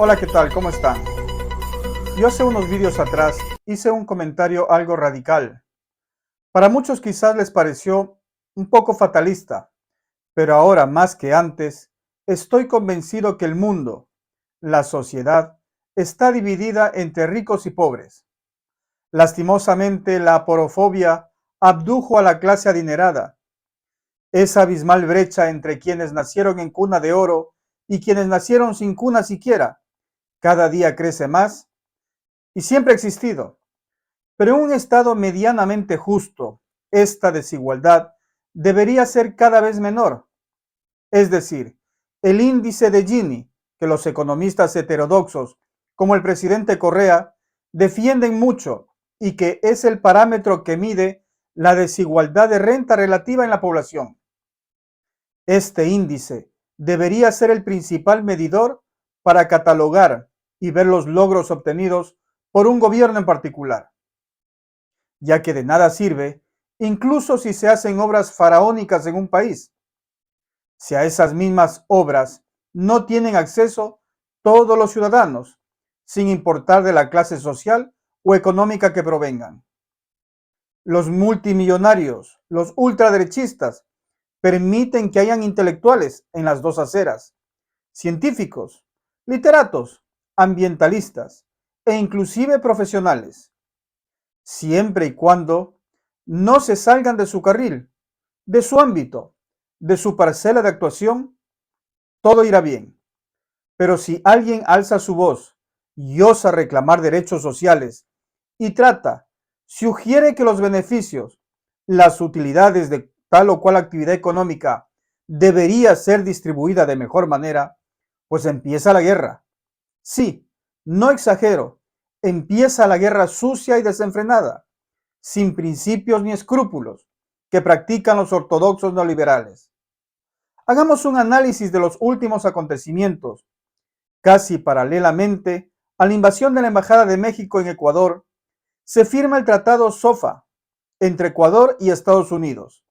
Hola, ¿qué tal? ¿Cómo están? Yo hace unos vídeos atrás hice un comentario algo radical. Para muchos quizás les pareció un poco fatalista, pero ahora más que antes, estoy convencido que el mundo, la sociedad, está dividida entre ricos y pobres. Lastimosamente, la aporofobia abdujo a la clase adinerada. Esa abismal brecha entre quienes nacieron en cuna de oro y quienes nacieron sin cuna siquiera, cada día crece más y siempre ha existido. Pero en un Estado medianamente justo, esta desigualdad debería ser cada vez menor. Es decir, el índice de Gini, que los economistas heterodoxos, como el presidente Correa, defienden mucho y que es el parámetro que mide la desigualdad de renta relativa en la población. Este índice debería ser el principal medidor para catalogar y ver los logros obtenidos por un gobierno en particular, ya que de nada sirve, incluso si se hacen obras faraónicas en un país, si a esas mismas obras no tienen acceso todos los ciudadanos, sin importar de la clase social o económica que provengan. Los multimillonarios, los ultraderechistas, permiten que hayan intelectuales en las dos aceras, científicos, literatos, ambientalistas e inclusive profesionales, siempre y cuando no se salgan de su carril, de su ámbito, de su parcela de actuación, todo irá bien. Pero si alguien alza su voz y osa reclamar derechos sociales y sugiere que los beneficios, las utilidades de tal o cual actividad económica debería ser distribuida de mejor manera, pues empieza la guerra. Sí, no exagero, empieza la guerra sucia y desenfrenada, sin principios ni escrúpulos, que practican los ortodoxos neoliberales. Hagamos un análisis de los últimos acontecimientos. Casi paralelamente a la invasión de la Embajada de México en Ecuador, se firma el Tratado SOFA entre Ecuador y Estados Unidos,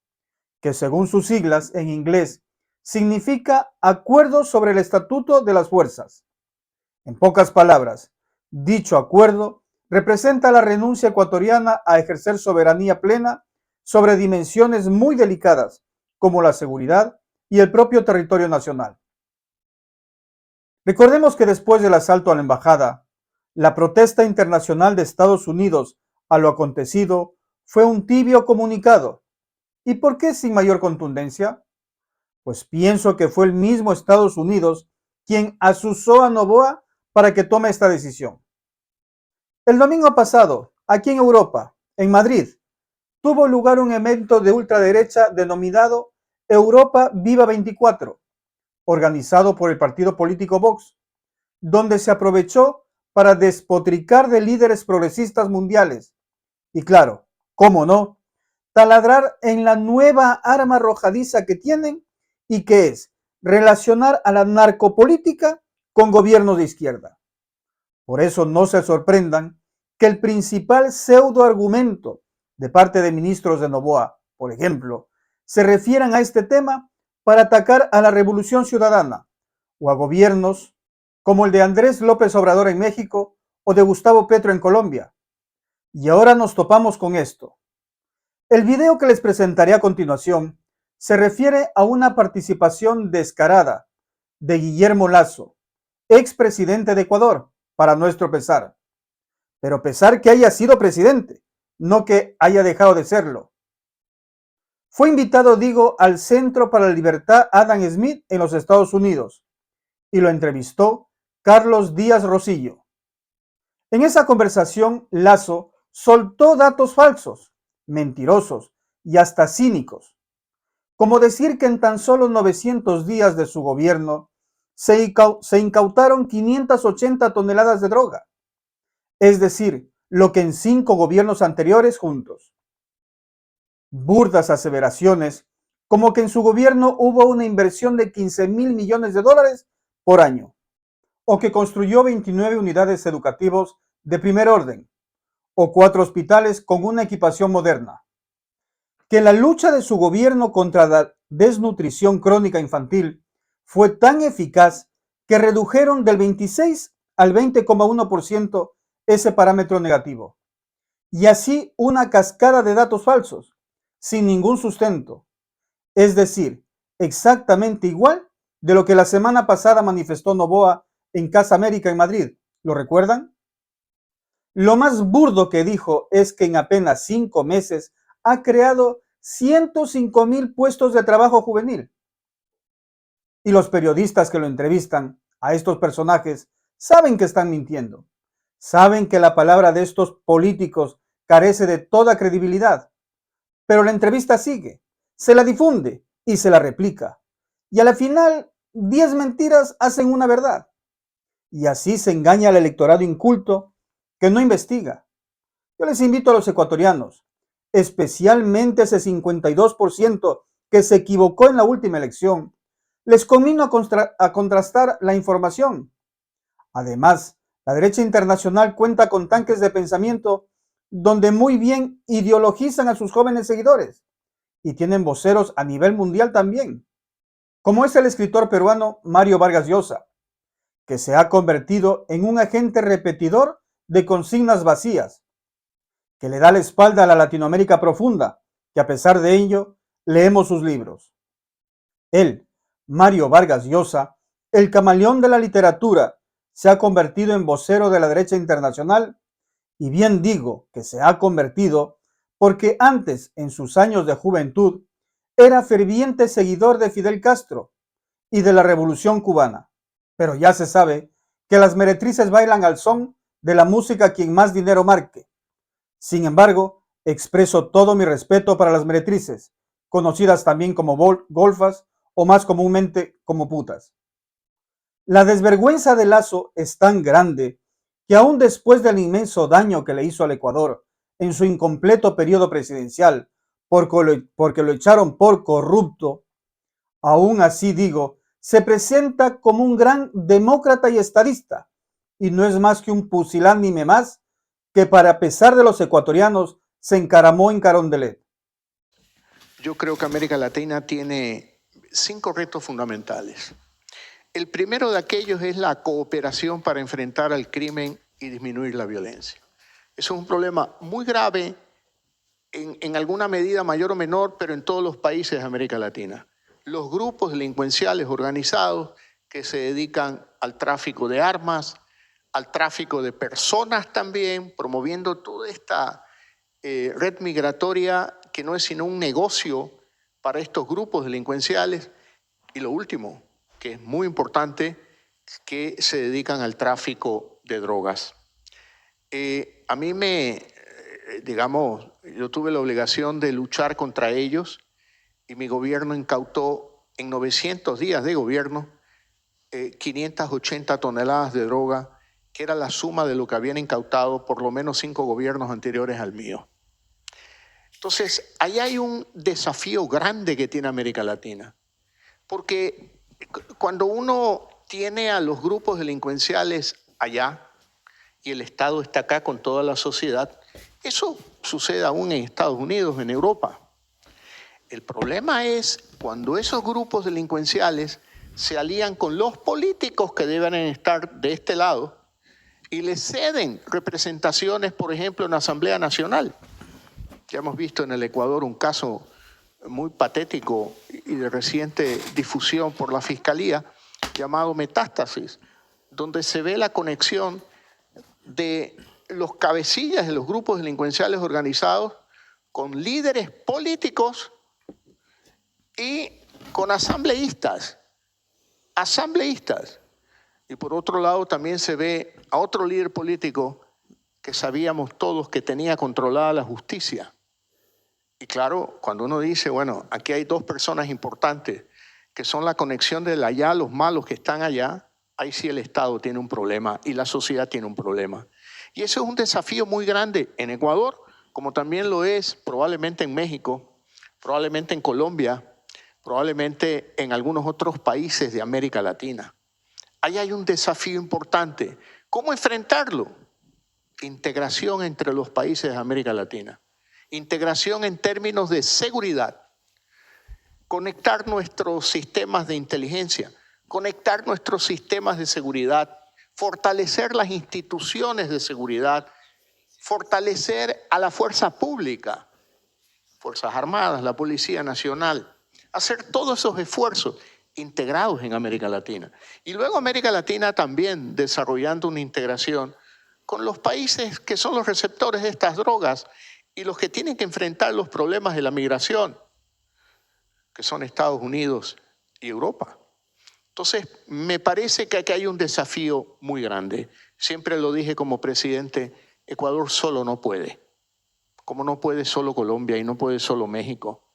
que según sus siglas en inglés significa Acuerdo sobre el Estatuto de las Fuerzas. En pocas palabras, dicho acuerdo representa la renuncia ecuatoriana a ejercer soberanía plena sobre dimensiones muy delicadas como la seguridad y el propio territorio nacional. Recordemos que después del asalto a la embajada, la protesta internacional de Estados Unidos a lo acontecido fue un tibio comunicado. ¿Y por qué sin mayor contundencia? Pues pienso que fue el mismo Estados Unidos quien asusó a Noboa para que tome esta decisión. El domingo pasado, aquí en Europa, en Madrid, tuvo lugar un evento de ultraderecha denominado Europa Viva 24, organizado por el partido político Vox, donde se aprovechó para despotricar de líderes progresistas mundiales. Y claro, cómo no, taladrar en la nueva arma arrojadiza que tienen y que es relacionar a la narcopolítica con gobiernos de izquierda. Por eso no se sorprendan que el principal pseudo argumento de parte de ministros de Noboa, por ejemplo, se refieran a este tema para atacar a la Revolución Ciudadana o a gobiernos como el de Andrés López Obrador en México o de Gustavo Petro en Colombia. Y ahora nos topamos con esto. El video que les presentaré a continuación se refiere a una participación descarada de Guillermo Lasso, expresidente de Ecuador, para nuestro pesar. Pero pesar que haya sido presidente, no que haya dejado de serlo. Fue invitado, al Centro para la Libertad Adam Smith en los Estados Unidos y lo entrevistó Carlos Díaz Rosillo. En esa conversación, Lasso soltó datos falsos, mentirosos y hasta cínicos, como decir que en tan solo 900 días de su gobierno se incautaron 580 toneladas de droga, es decir, lo que en 5 gobiernos anteriores juntos. Burdas aseveraciones, como que en su gobierno hubo una inversión de 15,000 millones de dólares por año, o que construyó 29 unidades educativos de primer orden, o 4 hospitales con una equipación moderna. Que la lucha de su gobierno contra la desnutrición crónica infantil fue tan eficaz que redujeron del 26 al 20,1% ese parámetro negativo. Y así una cascada de datos falsos, sin ningún sustento. Es decir, exactamente igual de lo que la semana pasada manifestó Noboa en Casa América en Madrid. ¿Lo recuerdan? Lo más burdo que dijo es que en apenas 5 meses ha creado 105,000 puestos de trabajo juvenil. Y los periodistas que lo entrevistan a estos personajes saben que están mintiendo. Saben que la palabra de estos políticos carece de toda credibilidad. Pero la entrevista sigue, se la difunde y se la replica. Y a la final, 10 mentiras hacen una verdad. Y así se engaña al electorado inculto que no investiga. Yo les invito a los ecuatorianos, especialmente ese 52% que se equivocó en la última elección, les conmino a contrastar la información. Además, la derecha internacional cuenta con tanques de pensamiento donde muy bien ideologizan a sus jóvenes seguidores y tienen voceros a nivel mundial también, como es el escritor peruano Mario Vargas Llosa, que se ha convertido en un agente repetidor de consignas vacías, que le da la espalda a la Latinoamérica profunda, que a pesar de ello leemos sus libros. Él, Mario Vargas Llosa, el camaleón de la literatura, se ha convertido en vocero de la derecha internacional, y bien digo que se ha convertido porque antes, en sus años de juventud, era ferviente seguidor de Fidel Castro y de la Revolución Cubana. Pero ya se sabe que las meretrices bailan al son de la música quien más dinero marque. Sin embargo, expreso todo mi respeto para las meretrices, conocidas también como golfas o más comúnmente como putas. La desvergüenza de Lazo es tan grande que aún después del inmenso daño que le hizo al Ecuador en su incompleto periodo presidencial, porque lo echaron por corrupto, aún así digo, se presenta como un gran demócrata y estadista, y no es más que un pusilánime más que para pesar de los ecuatorianos se encaramó en Carondelet. Yo creo que América Latina tiene 5 retos fundamentales. El primero de aquellos es la cooperación para enfrentar al crimen y disminuir la violencia. Eso es un problema muy grave en alguna medida mayor o menor, pero en todos los países de América Latina. Los grupos delincuenciales organizados que se dedican al tráfico de armas, al tráfico de personas también, promoviendo toda esta red migratoria que no es sino un negocio para estos grupos delincuenciales. Y lo último, que es muy importante, que se dedican al tráfico de drogas. A mí yo tuve la obligación de luchar contra ellos y mi gobierno incautó en 900 días de gobierno 580 toneladas de droga, que era la suma de lo que habían incautado por lo menos 5 gobiernos anteriores al mío. Entonces, ahí hay un desafío grande que tiene América Latina, porque cuando uno tiene a los grupos delincuenciales allá y el Estado está acá con toda la sociedad, eso sucede aún en Estados Unidos, en Europa. El problema es cuando esos grupos delincuenciales se alían con los políticos que deben estar de este lado y les ceden representaciones, por ejemplo, en la Asamblea Nacional. Ya hemos visto en el Ecuador un caso muy patético y de reciente difusión por la Fiscalía, llamado Metástasis, donde se ve la conexión de los cabecillas de los grupos delincuenciales organizados con líderes políticos y con asambleístas. Y por otro lado también se ve a otro líder político que sabíamos todos que tenía controlada la justicia. Y claro, cuando uno dice, bueno, aquí hay 2 personas importantes que son la conexión de allá, los malos que están allá, ahí sí el Estado tiene un problema y la sociedad tiene un problema. Y eso es un desafío muy grande en Ecuador, como también lo es probablemente en México, probablemente en Colombia, probablemente en algunos otros países de América Latina. Ahí hay un desafío importante. ¿Cómo enfrentarlo? Integración entre los países de América Latina. Integración en términos de seguridad. Conectar nuestros sistemas de inteligencia, conectar nuestros sistemas de seguridad, fortalecer las instituciones de seguridad, fortalecer a la fuerza pública, Fuerzas Armadas, la Policía Nacional, hacer todos esos esfuerzos integrados en América Latina. Y luego América Latina también desarrollando una integración con los países que son los receptores de estas drogas y los que tienen que enfrentar los problemas de la migración, que son Estados Unidos y Europa. Entonces, me parece que aquí hay un desafío muy grande. Siempre lo dije como presidente, Ecuador solo no puede. Como no puede solo Colombia y no puede solo México.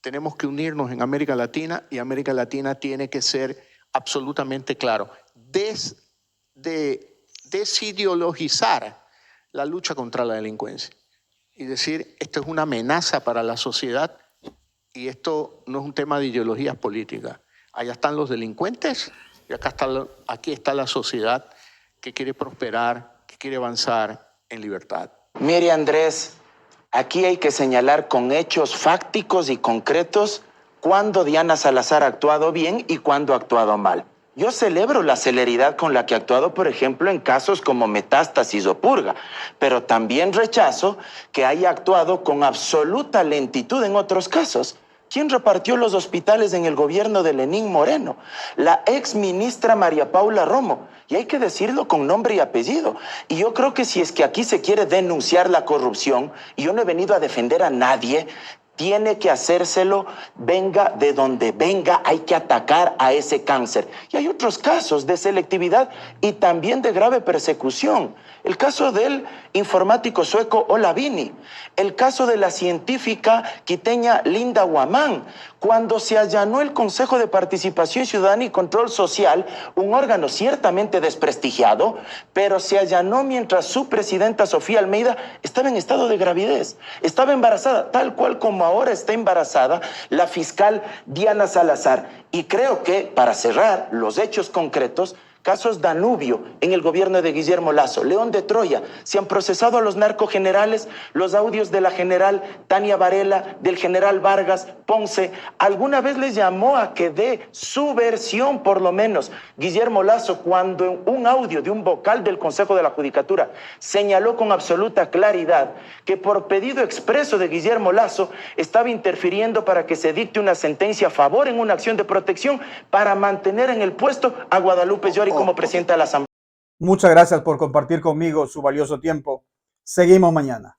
Tenemos que unirnos en América Latina y América Latina tiene que ser absolutamente claro. Desideologizar la lucha contra la delincuencia y decir, esto es una amenaza para la sociedad y esto no es un tema de ideologías políticas. Allá están los delincuentes y aquí está la sociedad que quiere prosperar, que quiere avanzar en libertad. Mire, Andrés, aquí hay que señalar con hechos fácticos y concretos cuándo Diana Salazar ha actuado bien y cuándo ha actuado mal. Yo celebro la celeridad con la que ha actuado, por ejemplo, en casos como Metástasis o Purga, pero también rechazo que haya actuado con absoluta lentitud en otros casos. ¿Quién repartió los hospitales en el gobierno de Lenín Moreno? La ex ministra María Paula Romo. Y hay que decirlo con nombre y apellido. Y yo creo que si es que aquí se quiere denunciar la corrupción, y yo no he venido a defender a nadie, tiene que hacérselo, venga de donde venga, hay que atacar a ese cáncer. Y hay otros casos de selectividad y también de grave persecución. El caso del informático sueco Olavini, el caso de la científica quiteña Linda Guamán, cuando se allanó el Consejo de Participación Ciudadana y Control Social, un órgano ciertamente desprestigiado, pero se allanó mientras su presidenta Sofía Almeida estaba en estado de gravidez, estaba embarazada, tal cual como ahora está embarazada la fiscal Diana Salazar. Y creo que, para cerrar los hechos concretos, casos Danubio en el gobierno de Guillermo Lasso, León de Troya, se han procesado a los narcogenerales, los audios de la general Tania Varela, del general Vargas Ponce. ¿Alguna vez les llamó a que dé su versión, por lo menos, Guillermo Lasso, cuando en un audio de un vocal del Consejo de la Judicatura señaló con absoluta claridad que por pedido expreso de Guillermo Lasso estaba interfiriendo para que se dicte una sentencia a favor en una acción de protección para mantener en el puesto a Guadalupe Llori como presidenta de la Asamblea? Muchas gracias por compartir conmigo su valioso tiempo. Seguimos mañana.